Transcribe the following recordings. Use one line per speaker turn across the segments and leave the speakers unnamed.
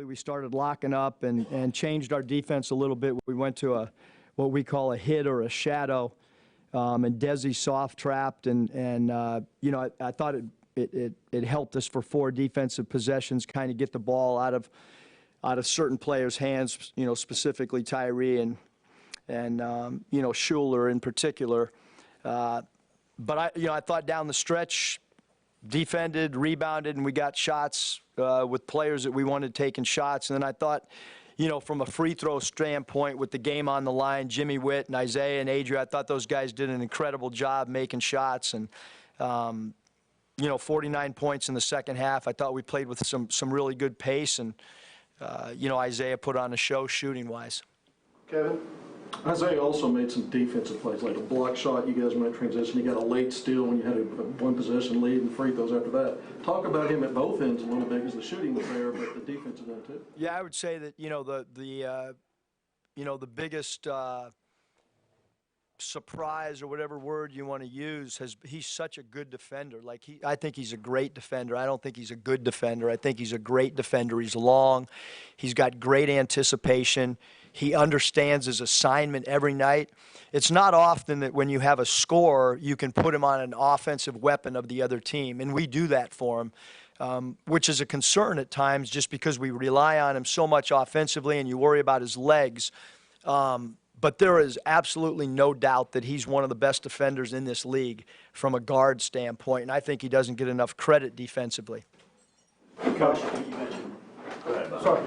We started locking up and changed our defense a little bit. We went to what we call a hit or a shadow, and Desi soft trapped, and you know, I thought it helped us for 4 defensive possessions, kind of get the ball out of certain players' hands, you know, specifically Tyree and you know, Schuler in particular. But I thought down the stretch, defended, rebounded, and we got shots with players that we wanted taking shots. And then I thought, you know, from a free throw standpoint, with the game on the line, Jimmy Witt and Isaiah and Adria, I thought those guys did an incredible job making shots. And, you know, 49 points in the second half. I thought we played with some really good pace. And, you know, Isaiah put on a show shooting-wise.
Kevin? Isaiah also made some defensive plays, like a block shot. You guys went transition. You got a late steal when you had a one-possession lead and free throws after that. Talk about him at both ends a little bit, because the shooting was there, but the defensive end too. Yeah,
I would say that, you know, the biggest surprise, or whatever word you want to use, he's such a good defender. Like, I think he's a great defender. I don't think he's a good defender. I think he's a great defender. He's long. He's got great anticipation. He understands his assignment every night. It's not often that when you have a scorer, you can put him on an offensive weapon of the other team, and we do that for him, which is a concern at times, just because we rely on him so much offensively, and you worry about his legs. But there is absolutely no doubt that he's one of the best defenders in this league from a guard standpoint, and I think he doesn't get enough credit defensively.
Coach, you mentioned. Go ahead, Bob. Sorry.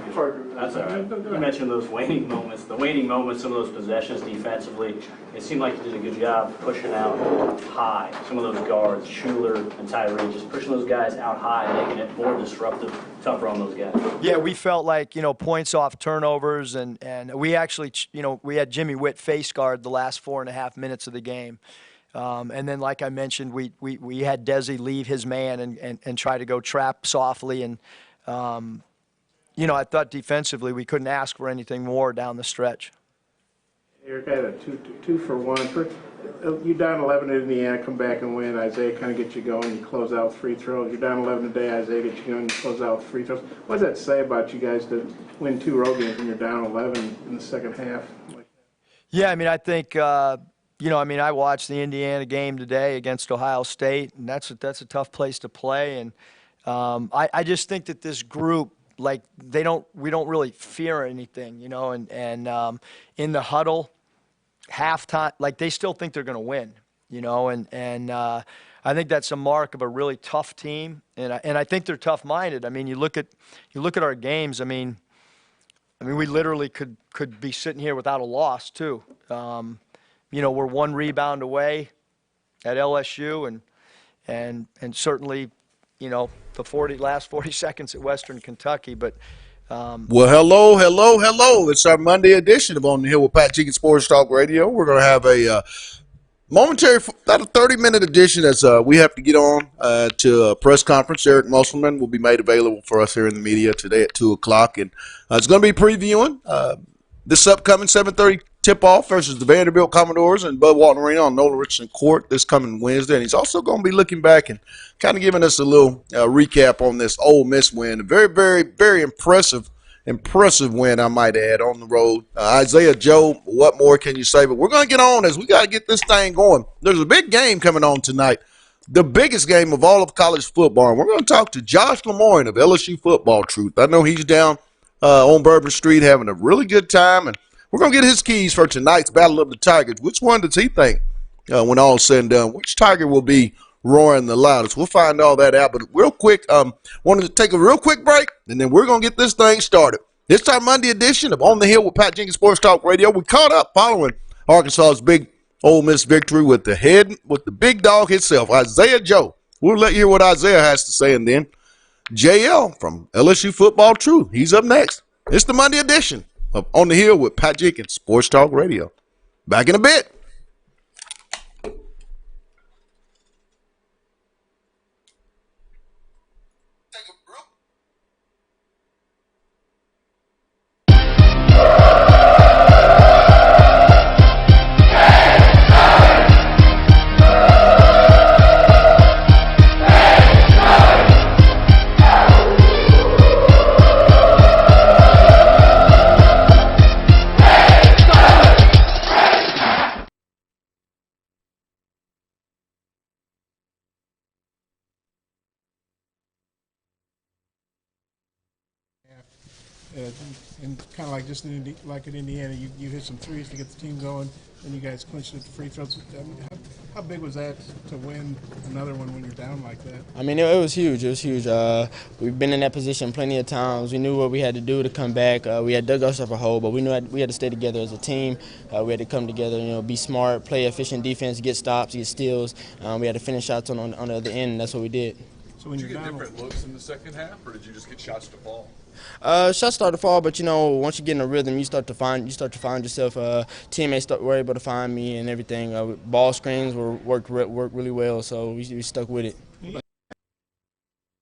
That's all right. You mentioned those waning moments, some of those possessions defensively. It seemed like you did a good job pushing out high. Some of those guards, Schuler and Tyree, just pushing those guys out high, making it more disruptive, tougher on those guys.
Yeah, we felt like, you know, points off turnovers, and we actually, you know, we had Jimmy Witt face guard the last 4.5 minutes of the game. And then, like I mentioned, we had Desi leave his man and try to go trap softly. And, you know, I thought defensively we couldn't ask for anything more down the stretch.
Eric, I had a two for one. You're down 11 at Indiana, come back and win. Isaiah kind of gets you going. You close out with free throws. You're down 11 today. Isaiah gets you going. You close out with free throws. What does that say about you guys to win 2 road games when you're down 11 in the second half?
Yeah, I mean, I think, you know, I mean, I watched the Indiana game today against Ohio State, and that's a tough place to play. And I just think that this group, like, we don't really fear anything, you know, and in the huddle, halftime, like, they still think they're going to win, you know, and I think that's a mark of a really tough team, and I think they're tough-minded. I mean, you look at our games. I mean, we literally could be sitting here without a loss too. You know, we're 1 rebound away at LSU, and certainly, you know, the last 40 seconds at Western Kentucky. But
well, hello. It's our Monday edition of On the Hill with Pat Jenkins Sports Talk Radio. We're going to have a momentary, about a 30-minute edition as we have to get on to a press conference. Eric Musselman will be made available for us here in the media today at 2 o'clock. And it's going to be previewing this upcoming 7:30 tip-off versus the Vanderbilt Commodores and Bud Walton Arena on Nolan Richardson Court this coming Wednesday. And he's also going to be looking back and kind of giving us a little recap on this Ole Miss win. A very, very, very impressive win, I might add, on the road. Isaiah, Joe, what more can you say? But we're going to get on as we got to get this thing going. There's a big game coming on tonight, the biggest game of all of college football. And we're going to talk to Josh Lemoyne of LSU Football Truth. I know he's down on Bourbon Street having a really good time, and we're going to get his keys for tonight's Battle of the Tigers. Which one does he think, when all is said and done, which Tiger will be roaring the loudest? We'll find all that out. But real quick, wanted to take a real quick break, and then we're going to get this thing started. It's our Monday edition of On the Hill with Pat Jenkins Sports Talk Radio. We caught up following Arkansas's big Ole Miss victory with the big dog himself, Isaiah Joe. We'll let you hear what Isaiah has to say, and then JL from LSU Football Truth. He's up next. It's the Monday edition of On the Hill with Pat Jenkins Sports Talk Radio. Back in a bit.
And kind of like just like in Indiana, you hit some threes to get the team going, and you guys clinched it at the free throws. I mean, how big was that to win another one when you're down like that?
I mean, it was huge. It was huge. We've been in that position plenty of times. We knew what we had to do to come back. We had dug ourselves a hole, but we knew we had to stay together as a team. We had to come together, be smart, play efficient defense, get stops, get steals. We had to finish shots on the other end, and that's what we did.
So when
Did you
you're
get
down,
different looks in the second half, or did you just get shots to fall?
Shots start to fall, but once you get in a rhythm, you start to find yourself. Teammates were able to find me and everything. Ball screens worked really well, so we stuck with it.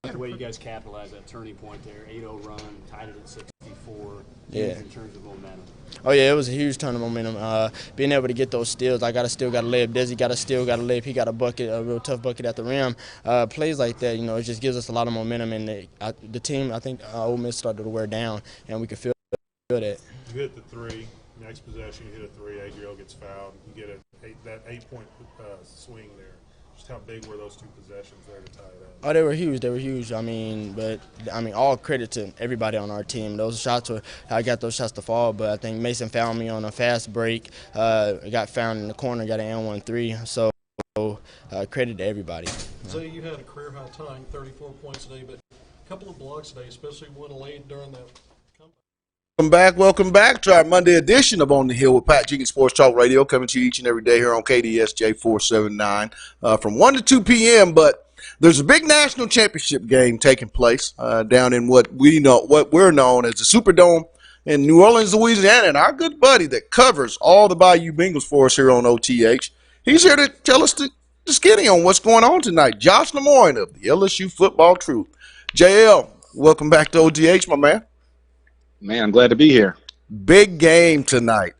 The way you guys capitalized that turning point there, 8-0 run, tied it at 64.
Yeah.
In terms of momentum.
Oh yeah, it was a huge turn of momentum. Being able to get those steals, still got a layup. Desi got a steal, got a layup. He got a bucket, a real tough bucket at the rim. Plays like that, it just gives us a lot of momentum. And the team, I think, Ole Miss started to wear down, and we could feel that.
You hit the three. Next possession, you hit a three. Adriel gets fouled. You get that 8-point swing there. Just how big were those two possessions there to tie it up?
Oh, they were huge. They were huge. All credit to everybody on our team. I got those shots to fall, but I think Mason found me on a fast break. Got found in the corner, got an N1-3. So credit to everybody.
Zay, you had a career high tying 34 points today, but a couple of blocks today, especially one late during that.
Welcome back to our Monday edition of On the Hill with Pat Jenkins Sports Talk Radio, coming to you each and every day here on KDSJ 479 from 1 to 2 p.m. But there's a big national championship game taking place down in what we're known as the Superdome in New Orleans, Louisiana. And our good buddy that covers all the Bayou Bengals for us here on OTH, he's here to tell us the skinny on what's going on tonight. Josh Lemoyne of the LSU Football Truth. JL, welcome back to OTH, my man.
Man, I'm glad to be here.
Big game tonight.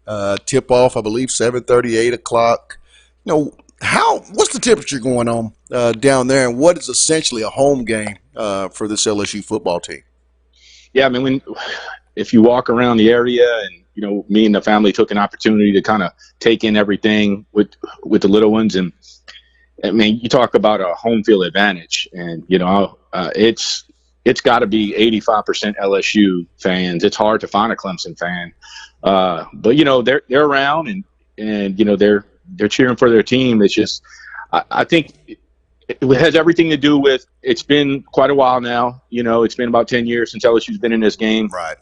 Tip off, I believe, 7:30, 8 o'clock. What's the temperature going on down there, and what is essentially a home game for this LSU football team?
Yeah, I mean, if you walk around the area, and me and the family took an opportunity to kind of take in everything with the little ones, and I mean, you talk about a home field advantage, and it's got to be 85% LSU fans. It's hard to find a Clemson fan, but they're around and they're cheering for their team. It's just I think it has everything to do with it's been quite a while now. It's been about 10 years since LSU's been in this game.
Right.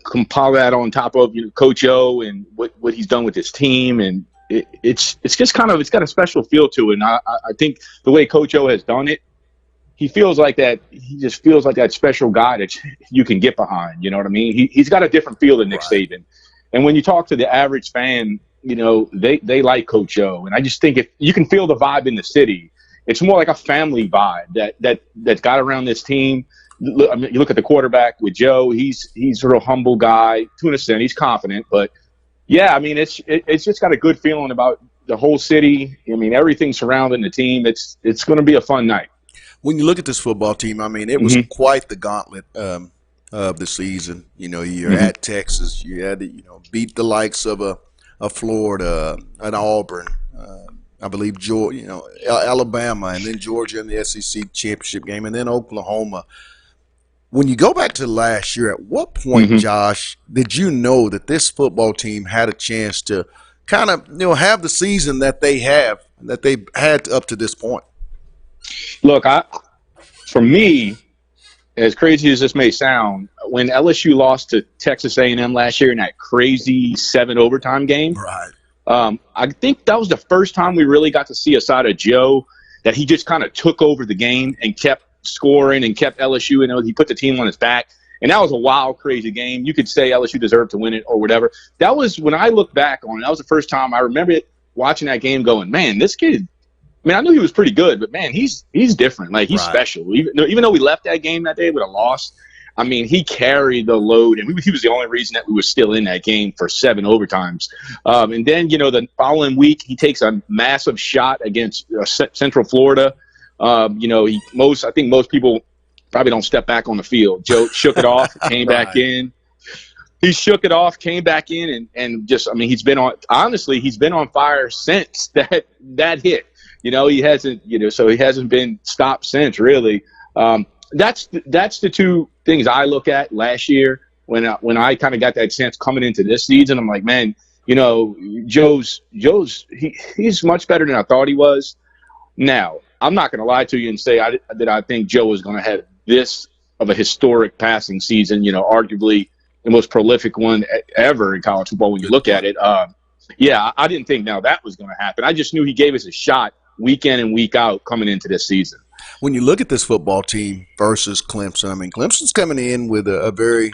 Compile that on top of Coach O and what he's done with his team, and it's just it's got a special feel to it. And I think the way Coach O has done it. He feels like that. He just feels like that special guy that you can get behind. You know what I mean? He's got a different feel than Nick Saban. And when you talk to the average fan, they like Coach O. And I just think if you can feel the vibe in the city, it's more like a family vibe that's got around this team. You look at the quarterback with Joe. He's a real humble guy to an extent. He's confident, but yeah, I mean, it's just got a good feeling about the whole city. I mean, everything surrounding the team. It's going to be a fun night.
When you look at this football team, I mean, it was quite the gauntlet of the season. You're at Texas. You had to, beat the likes of a Florida, an Auburn, I believe, Georgia, Alabama, and then Georgia in the SEC championship game, and then Oklahoma. When you go back to last year, at what point, Josh, did you know that this football team had a chance to kind of, have the season that they have that they've had up to this point?
Look, for me, as crazy as this may sound, when LSU lost to Texas A&M last year in that crazy 7 overtime game,
Right.
I think that was the first time we really got to see a side of Joe that he just kind of took over the game and kept scoring and kept LSU, and he put the team on his back. And that was a wild, crazy game. You could say LSU deserved to win it or whatever. That was, when I look back on it, that was the first time I remember watching that game going, man, this kid, I mean, I knew he was pretty good, but, man, he's different. Like, he's
Right.
special. Even though we left that game that day with a loss, I mean, he carried the load, and he was the only reason that we were still in that game for 7 overtimes. And then, the following week, he takes a massive shot against Central Florida. I think most people probably don't step back on the field. Joe shook it off, came back in. He shook it off, came back in, and just, I mean, he's been on fire since that hit. He hasn't, so he hasn't been stopped since, really. That's the two things I look at last year when I kind of got that sense coming into this season. I'm like, man, Joe's he's much better than I thought he was. Now, I'm not going to lie to you and say that I think Joe is going to have this of a historic passing season, arguably the most prolific one ever in college football when you look at it. I didn't think that was going to happen. I just knew he gave us a shot week in and week out coming into this season.
When you look at this football team versus Clemson, I mean, Clemson's coming in with a very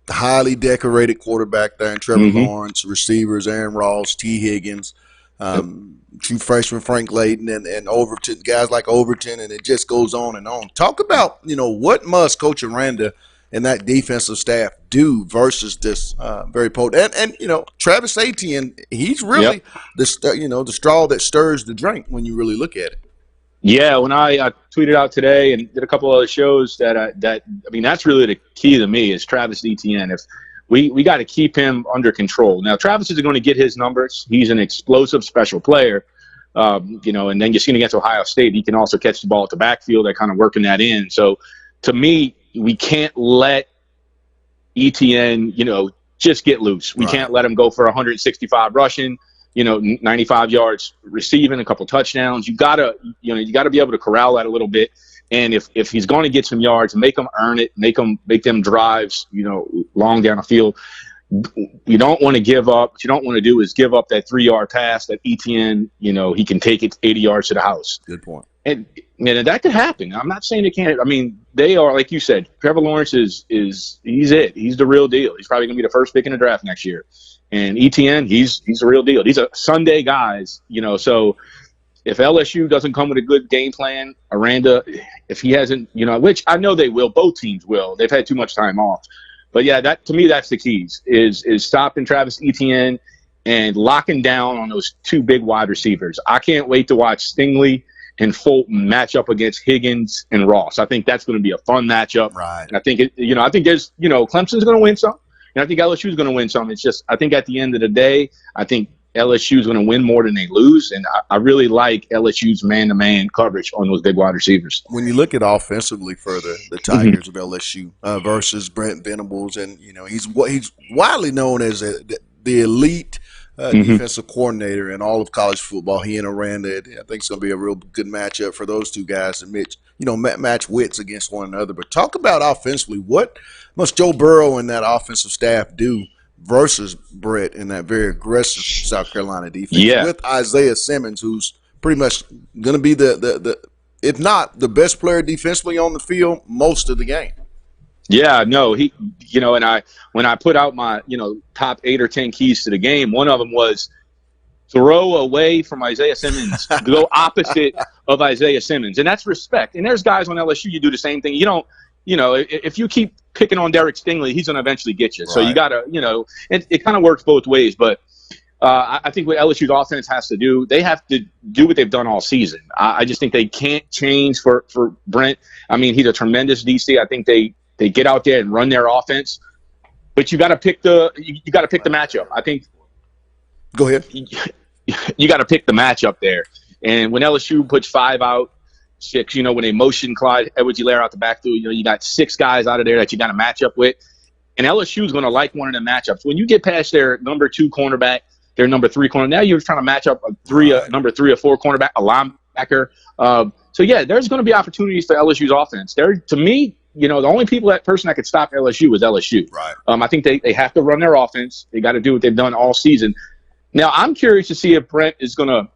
highly decorated quarterback there in Trevor Lawrence, receivers Aaron Ross, T. Higgins, true freshman Frank Layden, and Overton, guys like Overton, and it just goes on and on. Talk about, what must Coach Aranda and that defensive staff do versus this very potent. And Travis Etienne, he's really the straw that stirs the drink when you really look at it.
Yeah, when I tweeted out today and did a couple other shows that's really the key to me is Travis Etienne. If we got to keep him under control. Now, Travis isn't going to get his numbers. He's an explosive special player, and then you're seeing against Ohio State, he can also catch the ball at the backfield. They're kind of working that in. So, to me, we can't let Etienne, just get loose. We can't let him go for 165 rushing, 95 yards receiving, a couple touchdowns. You gotta be able to corral that a little bit. And if he's going to get some yards, make him earn it, make them drives, long down the field. You don't want to give up. What you don't want to do is give up that 3-yard pass that Etienne, he can take it 80 yards to the house.
Good point.
And that could happen. I'm not saying it can't. I mean, they are, like you said, Trevor Lawrence is he's it. He's the real deal. He's probably going to be the first pick in the draft next year. And Etienne, he's the real deal. These are Sunday guys, so if LSU doesn't come with a good game plan, Aranda, if he hasn't, which I know they will, both teams will. They've had too much time off. But yeah, that to me, that's the keys is stopping Travis Etienne and locking down on those two big wide receivers. I can't wait to watch Stingley and Fulton match up against Higgins and Ross. I think that's going to be a fun matchup.
Right.
And I think I think there's, Clemson's going to win some, and I think LSU is going to win some. It's just, I think at the end of the day, I think LSU is going to win more than they lose, and I really like LSU's man-to-man coverage on those big wide receivers.
When you look at offensively for the Tigers of LSU versus Brent Venables, and he's widely known as the elite defensive coordinator in all of college football. He and Aranda, I think it's going to be a real good matchup for those two guys to match wits against one another. But talk about offensively, what must Joe Burrow and that offensive staff do versus Brett in that very aggressive South Carolina defense with Isaiah Simmons, who's pretty much going to be the if not the best player defensively on the field most of the game.
Yeah, no, he, and when I put out my, top 8 or 10 keys to the game, one of them was throw away from Isaiah Simmons, go opposite of Isaiah Simmons. And that's respect. And there's guys on LSU, you do the same thing. You don't, if you keep picking on Derek Stingley, he's going to eventually get you. Right. So you got to, it kind of works both ways. But I think what LSU's offense has to do, they have to do what they've done all season. I just think they can't change for Brent. I mean, he's a tremendous DC. I think they get out there and run their offense, but you got to pick the matchup. I think.
Go ahead.
You got to pick the matchup there. And when LSU puts 5 out, 6, when they motion Clyde Edwards-Helaire out the backfield, you got 6 guys out of there that you got to match up with. And LSU is going to like one of the matchups. When you get past their number 2 cornerback, their number 3 corner. Now you're trying to match up a number 3 or 4 cornerback, a linebacker. So yeah, there's going to be opportunities for LSU's offense. To me, the only person that could stop LSU was LSU.
Right.
I think they have to run their offense. They got to do what they've done all season. Now I'm curious to see if Brent is going to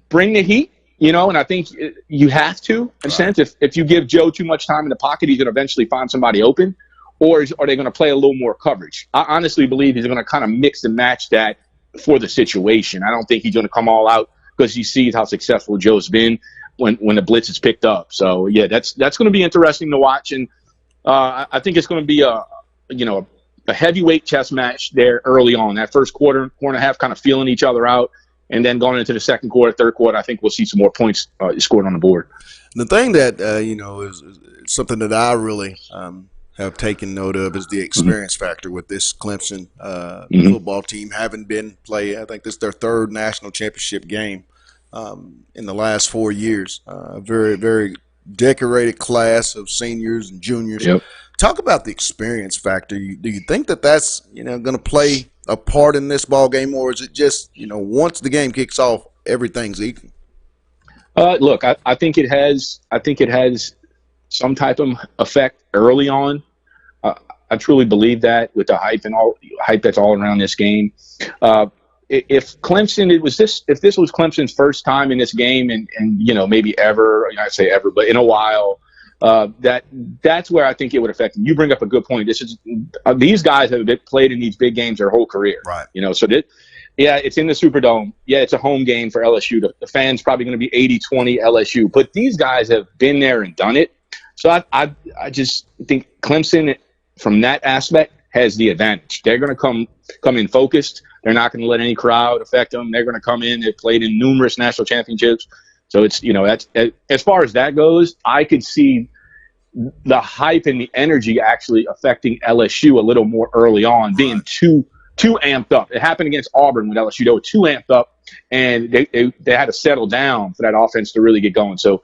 bring the heat. And I think you have to, in a sense. If you give Joe too much time in the pocket, he's going to eventually find somebody open. Or are they going to play a little more coverage? I honestly believe he's going to kind of mix and match that for the situation. I don't think he's going to come all out because he sees how successful Joe's been when the blitz is picked up. So, yeah, that's going to be interesting to watch. And I think it's going to be a heavyweight chess match there early on. That first quarter and a half kind of feeling each other out. And then going into the second quarter, third quarter, I think we'll see some more points scored on the board.
The thing that, is something that I really have taken note of is the experience factor with this Clemson football team having been played. I think this is their 3rd national championship game in the last 4 years. Very, very decorated class of seniors and juniors.
Yep.
Talk about the experience factor. Do you think that's going to play a part in this ball game, or is it just once the game kicks off, everything's equal?
Look, I think it has. I think it has some type of effect early on. I truly believe that with the hype that's all around this game. If Clemson, if this was Clemson's first time in this game, and maybe ever, I say ever, but in a while. That's where I think it would affect them. You bring up a good point. These guys have played in these big games their whole career.
Right.
So it's in the Superdome. Yeah, it's a home game for LSU. The fans probably going to be 80-20 LSU. But these guys have been there and done it. So I just think Clemson, from that aspect, has the advantage. They're going to come in focused. They're not going to let any crowd affect them. They're going to come in. They've played in numerous national championships. So it's, that's as far as that goes, I could see the hype and the energy actually affecting LSU a little more early on, being too amped up. It happened against Auburn with LSU. They were too amped up, and they had to settle down for that offense to really get going. So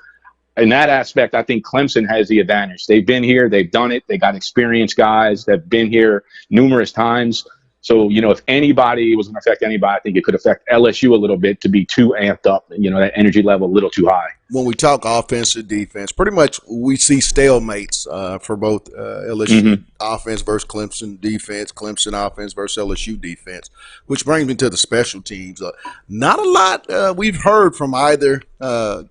in that aspect, I think Clemson has the advantage. They've been here. They've done it. They got experienced guys that have been here numerous times. So, if anybody was going to affect anybody, I think it could affect LSU a little bit to be too amped up, that energy level a little too high.
When we talk offense or defense, pretty much we see stalemates for both LSU offense versus Clemson defense, Clemson offense versus LSU defense, which brings me to the special teams. Not a lot we've heard from either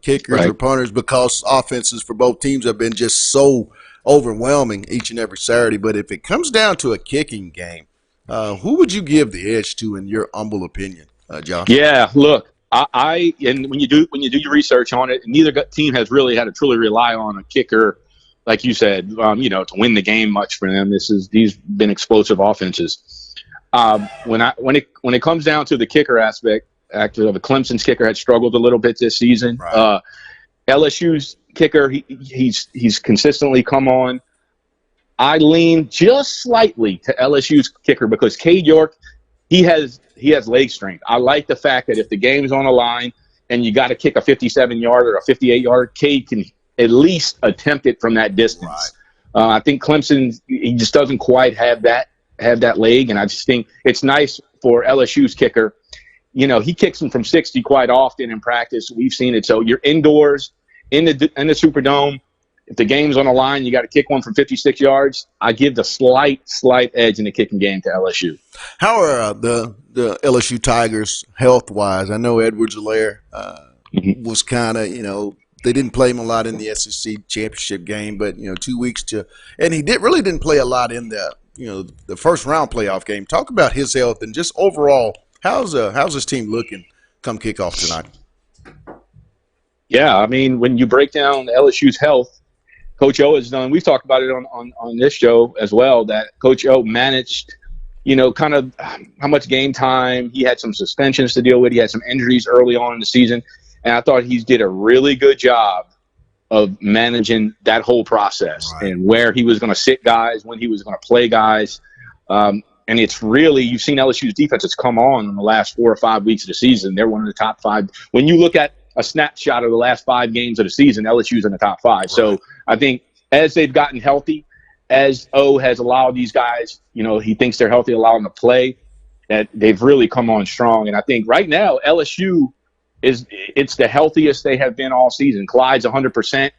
kickers or punters because offenses for both teams have been just so overwhelming each and every Saturday. But if it comes down to a kicking game, who would you give the edge to, in your humble opinion, Josh?
Yeah, look, and when you do your research on it, neither team has really had to truly rely on a kicker, like you said, to win the game much for them. These been explosive offenses. When it comes down to the kicker aspect, actually, the Clemson's kicker had struggled a little bit this season.
Right.
LSU's kicker, he's consistently come on. I lean just slightly to LSU's kicker because Cade York, he has leg strength. I like the fact that if the game's on the line and you got to kick a 57-yard or a 58-yard, Cade can at least attempt it from that distance. Right. I think Clemson, he just doesn't quite have that leg, and I just think it's nice for LSU's kicker. He kicks them from 60 quite often in practice. We've seen it. So you're indoors in the Superdome. If the game's on the line, you got to kick one from 56 yards. I give the slight edge in the kicking game to LSU.
How are the LSU Tigers health-wise? I know Edwards-Helaire was kind of, they didn't play him a lot in the SEC championship game, but, 2 weeks and he really didn't play a lot in the first round playoff game. Talk about his health and just overall, how's his team looking come kickoff tonight?
Yeah, I mean, when you break down LSU's health, Coach O has done, we've talked about it on this show as well, that Coach O managed, kind of how much game time. He had some suspensions to deal with. He had some injuries early on in the season. And I thought he did a really good job of managing that whole process and where he was going to sit guys, when he was going to play guys. And it's really, you've seen LSU's defense has come on in the last 4 or 5 weeks of the season. They're one of the top 5. When you look at a snapshot of the last 5 games of the season, LSU's in the top 5. Right. So I think as they've gotten healthy, as O has allowed these guys, he thinks they're healthy, allow them to play. that they've really come on strong. And I think right now LSU it's the healthiest they have been all season. Clyde's 100%.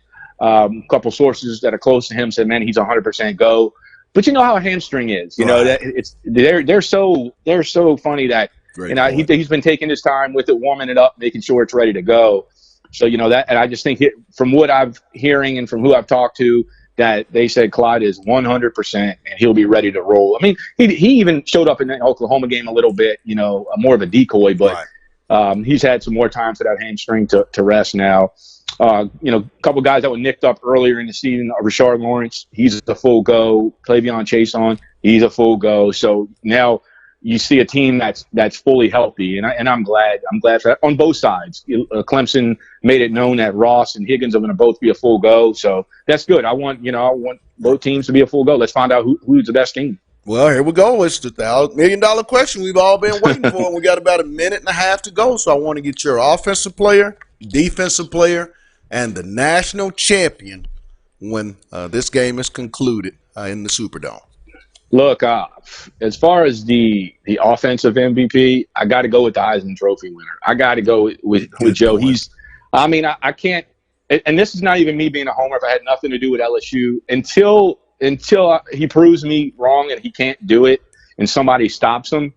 A couple sources that are close to him said, "Man, he's 100% go." But you know how a hamstring is. You know that they're so funny that he's been taking his time with it, warming it up, making sure it's ready to go. So that, and I just think from what I'm hearing and from who I've talked to, that they said Clyde is 100% and he'll be ready to roll. I mean, he even showed up in the Oklahoma game a little bit, more of a decoy, but he's had some more time for that hamstring to rest now. A couple guys that were nicked up earlier in the season, Rashard Lawrence, he's a full go. Clavion Chason, he's a full go. So now you see a team that's fully healthy, and I'm glad for that on both sides. Clemson made it known that Ross and Higgins are going to both be a full go, so that's good. I want both teams to be a full go. Let's find out who's the best team.
Well, here we go. It's the $1 million question we've all been waiting for, and we got about a minute and a half to go. So I want to get your offensive player, defensive player, and the national champion when this game is concluded in the Superdome.
Look, as far as the offensive MVP, I got to go with the Heisman Trophy winner. I got to go with Joe. I can't, and this is not even me being a homer. If I had nothing to do with LSU until he proves me wrong and he can't do it and somebody stops him.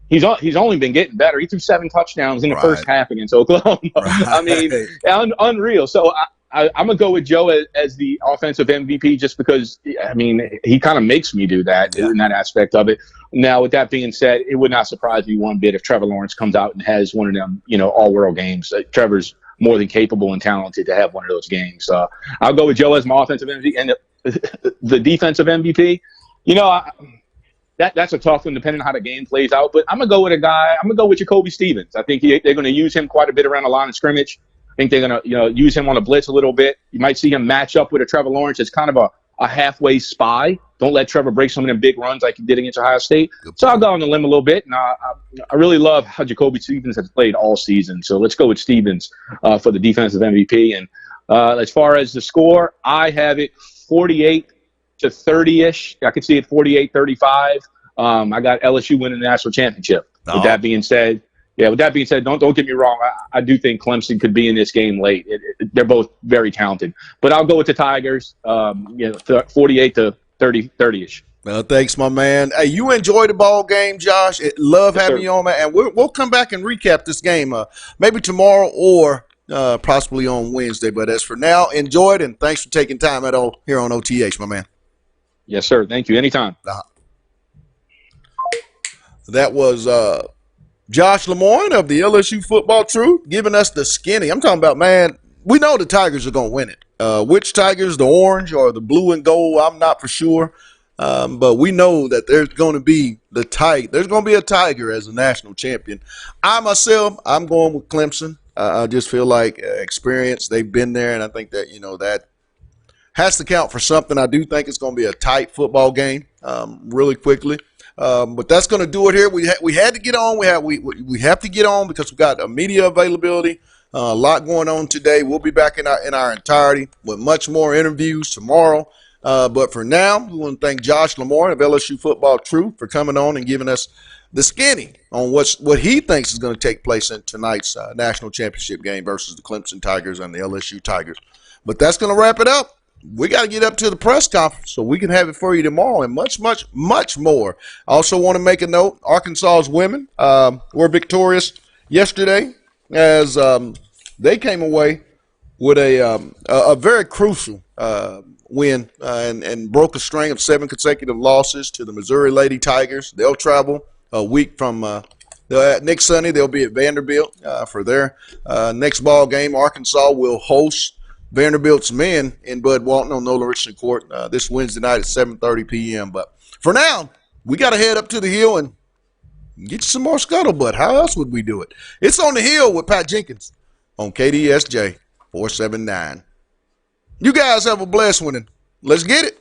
He's only been getting better. He threw 7 touchdowns in the first half against Oklahoma. I mean, unreal. So I'm going to go with Joe as the offensive MVP just because, he kind of makes me do that in that aspect of it. Now, with that being said, it would not surprise me one bit if Trevor Lawrence comes out and has one of them, all-world games. Trevor's more than capable and talented to have one of those games. I'll go with Joe as my offensive MVP. And the defensive MVP, that's a tough one depending on how the game plays out. But I'm going to go with a guy. I'm going to go with Jacoby Stevens. I think they're going to use him quite a bit around the line of scrimmage. I think they're going to use him on a blitz a little bit. You might see him match up with a Trevor Lawrence. It's kind of a halfway spy. Don't let Trevor break some of them big runs like he did against Ohio State. So I'll go on the limb a little bit. And I really love how Jacoby Stevens has played all season. So let's go with Stevens for the defensive MVP. And as far as the score, I have it 48 to 30-ish. I could see it 48-35. I got LSU winning the national championship. With that being said, don't get me wrong. I do think Clemson could be in this game late. They're both very talented. But I'll go with the Tigers, 48 to 30-ish.
Well, thanks, my man. Hey, you enjoyed the ball game, Josh. Love having you on, man. And we'll come back and recap this game maybe tomorrow or possibly on Wednesday. But as for now, enjoy it, and thanks for taking time here on OTH, my man.
Yes, sir. Thank you. Anytime.
That was Josh Lemoyne of the LSU Football Truth giving us the skinny. I'm talking about, man, we know the Tigers are going to win it. Which Tigers, the orange or the blue and gold, I'm not for sure. But we know that there's going to be there's going to be a Tiger as a national champion. I'm going with Clemson. I just feel like experience, they've been there, and I think that, that has to count for something. I do think it's going to be a tight football game really quickly. But that's going to do it here. We had to get on. We have to get on because we've got a media availability. A lot going on today. We'll be back in our entirety with much more interviews tomorrow. But for now, we want to thank Josh Lemoyne of LSU Football Truth for coming on and giving us the skinny on what he thinks is going to take place in tonight's national championship game versus the Clemson Tigers and the LSU Tigers. But that's going to wrap it up. We got to get up to the press conference so we can have it for you tomorrow and much, much, much more. I also want to make a note, Arkansas's women were victorious yesterday as they came away with a very crucial win and broke a string of 7 consecutive losses to the Missouri Lady Tigers. They'll travel a week from next Sunday. They'll be at Vanderbilt for their next ball game. Arkansas will host Vanderbilt's men in Bud Walton on Nolan Richardson Court this Wednesday night at 7:30 p.m. But for now, we got to head up to the Hill and get you some more scuttlebutt. How else would we do it? It's on the Hill with Pat Jenkins on KDSJ 479. You guys have a blessed one, and let's get it.